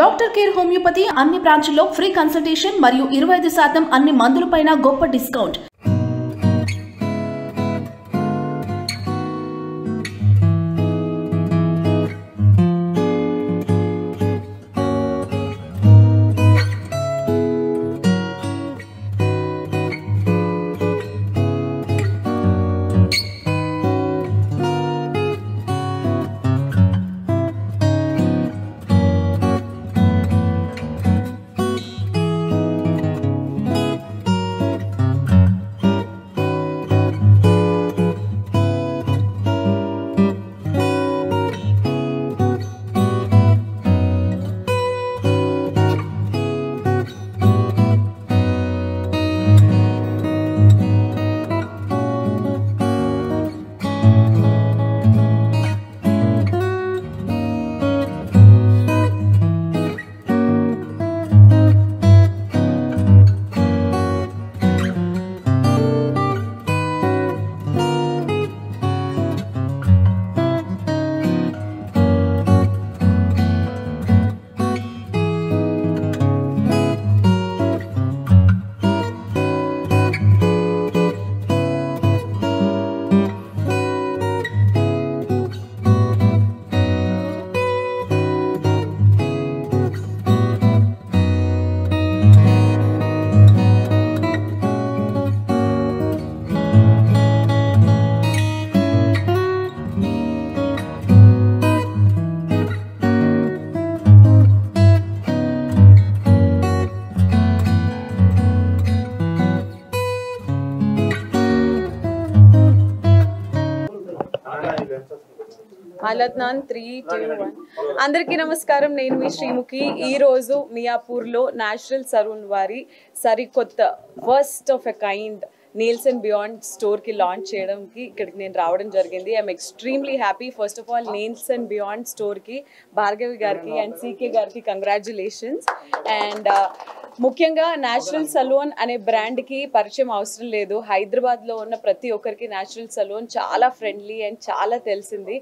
Doctor care homeopathy అన్ని బ్రాంచ్ల్లో free consultation మరియు 25% అన్ని మందులపైన గొప్ప డిస్కౌంట్. Alatnan 3, 2, 1. అందరికీ నమస్కారం. నేను మీ శ్రీముఖి. ఈ రోజు మియాపూర్లో నేచురల్ సలూన్ వారి సరికొత్త first of a kind nails and beyond స్టోర్కి లాంచ్ చేయడానికి ఇక్కడికి నేను రావడం జరిగింది. I'm extremely happy. First of all nails and beyond స్టోర్కి భార్గవి గారికి అండ్ సీకే గారికి కంగ్రాచులేషన్స్. అండ్ ముఖ్యంగా నేచురల్ సలూన్ అనే బ్రాండ్కి పరిచయం అవసరం లేదు. హైదరాబాద్లో ఉన్న ప్రతి ఒక్కరికి నేచురల్ సలూన్ చాలా ఫ్రెండ్లీ అండ్ చాలా తెలిసింది.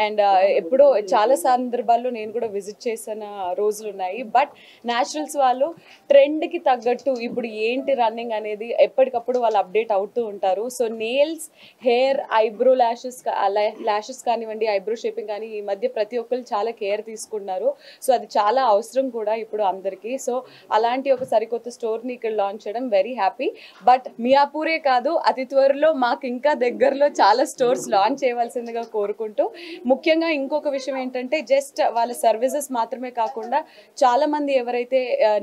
అండ్ ఎప్పుడో చాలా సందర్భాల్లో నేను కూడా విజిట్ చేసిన రోజులు ఉన్నాయి. బట్ నేచురల్స్ వాళ్ళు ట్రెండ్కి తగ్గట్టు ఇప్పుడు ఏంటి రన్నింగ్ అనేది ఎప్పటికప్పుడు వాళ్ళు అప్డేట్ అవుతూ ఉంటారు. So nails, hair, eyebrow lashes కానివ్వండి, ఐబ్రో షేపింగ్ కానీ ఈ మధ్య ప్రతి ఒక్కరు చాలా కేర్ తీసుకున్నారు. సో అది చాలా అవసరం కూడా ఇప్పుడు అందరికీ. సో అలాంటి ఒక సరికొత్త స్టోర్ని ఇక్కడ లాంచ్ చేయడం వెరీ హ్యాపీ. బట్ మియాపూరే కాదు, అతి త్వరలో మాకు ఇంకా దగ్గరలో చాలా స్టోర్స్ లాంచ్ చేయవలసిందిగా కోరుకుంటూ, ముఖ్యంగా ఇంకొక విషయం ఏంటంటే జస్ట్ వాళ్ళ సర్వీసెస్ మాత్రమే కాకుండా చాలామంది ఎవరైతే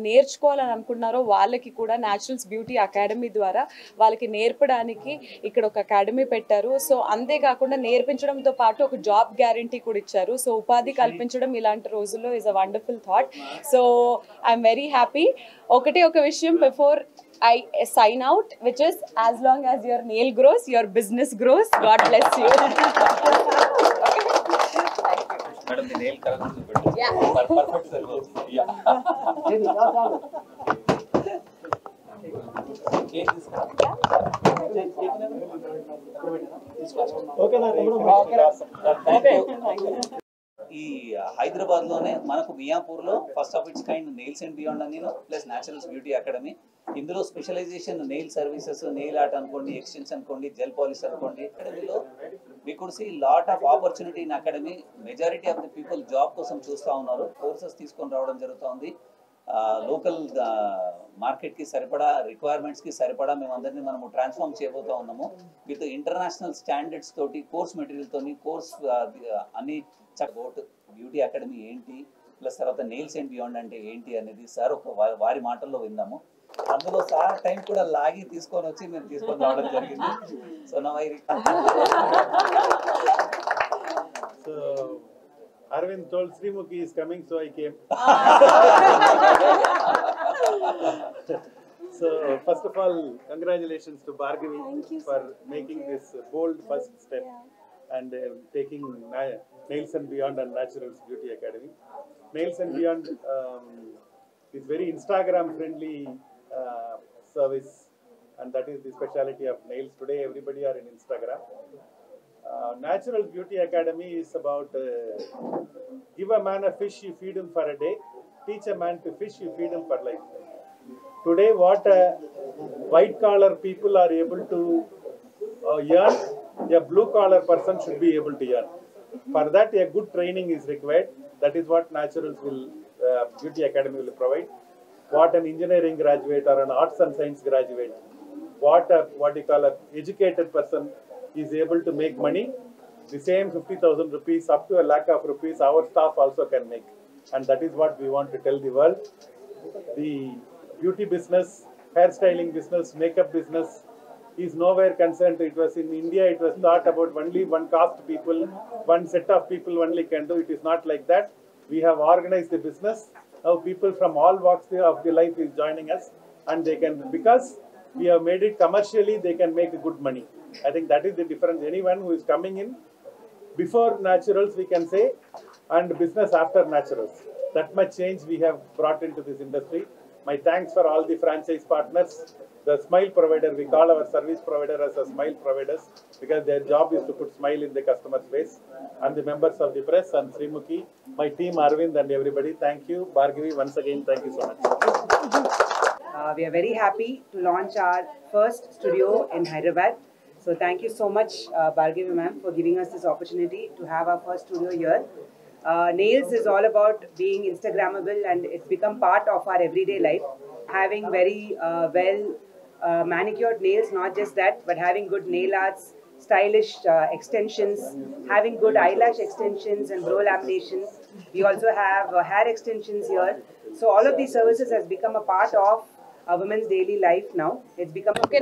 నేర్చుకోవాలని అనుకున్నారో వాళ్ళకి కూడా న్యాచురల్స్ బ్యూటీ అకాడమీ ద్వారా వాళ్ళకి నేర్పడానికి ఇక్కడ ఒక అకాడమీ పెట్టారు. సో అంతేకాకుండా నేర్పించడంతో పాటు ఒక జాబ్ గ్యారంటీ కూడా ఇచ్చారు. సో ఉపాధి కల్పించడం ఇలాంటి రోజుల్లో is a wonderful thought. So I'm very happy. ఒకటే ఒక విషయం before I sign out, which is as long as your nail grows, your business grows. God bless you. Madam, the nail color is good. Yeah. Perfect service. Yeah. ఈ హైదరాబాద్ లోనే మనకు మియాపూర్ లో first of its kind nails and beyond అని plus naturals beauty academy. ఇందులో specialisation nail services, nail art అనుకోండి, extensions అనుకోండి, gel polish అనుకోండి. అకాడమీలో we could see lot of opportunity in academy. Majority of the people job కోసం చూస్తూ ఉన్నారు. Courses తీసుకొని రావడం జరుగుతుంది. లోకల్ మార్కెట్కి సరిపడా, రిక్వైర్మెంట్స్కి సరిపడా మేమందరినీ మనము ట్రాన్స్ఫార్మ్ చేయబోతూ ఉన్నాము. విత్ ఇంటర్నేషనల్ స్టాండర్డ్స్ తోటి, కోర్స్ మెటీరియల్తో, కోర్స్ అన్ని అబౌట్ బ్యూటీ అకాడమీ ఏంటి, ప్లస్ తర్వాత నెయిల్స్ అండ్ బియాండ్ అంటే ఏంటి అనేది సార్ ఒక వారి మాటల్లో విందాము. అందులో సార్ టైం కూడా లాగి తీసుకొని వచ్చి మేము తీసుకొని రావడం జరిగింది. సో నా Arvind told Srimukhi is coming, so I came. So first of all, congratulations to Bhargavi for making this bold first step and taking Nails and Beyond and Naturals Beauty Academy. Nails and Beyond is very Instagram friendly service, and that is the speciality of nails. Today everybody are in Instagram. Natural Beauty Academy is about give a man a fish, you feed him for a day, teach a man to fish, you feed him for life. Today, what white collar people are able to earn, a blue collar person should be able to earn. For that, a good training is required. That is what Naturals will, Beauty Academy will provide. What an engineering graduate or an arts and science graduate, what you call an educated person is able to make money, the same 50,000 rupees up to a lakh of rupees our staff also can make. And that is what we want to tell the world. The beauty business, hairstyling business, makeup business is nowhere concerned. It was in India, it was thought about only one caste people, one set of people only can do. It is not like that. We have organized the business. Now people from all walks of the life is joining us, and they can, because we have made it commercially, they can make good money. I think that is the difference. Anyone who is coming in before Naturals, we can say, and business after Naturals. That much change we have brought into this industry. My thanks for all the franchise partners. The smile provider, we call our service provider as a smile providers because their job is to put smile in the customer's face. And the members of the press and Srimukhi, my team Arvind and everybody, thank you. Bhargavi, once again, thank you so much. We are very happy to launch our first studio in Hyderabad. So thank you so much, Bhargavi ma'am, for giving us this opportunity to have our first studio here. Nails is all about being Instagrammable, and it's become part of our everyday life. Having very manicured nails, not just that, but having good nail arts, stylish extensions, having good eyelash extensions and brow lamination. We also have hair extensions here. So all of these services has become a part of a woman's daily life now. It's become Okay.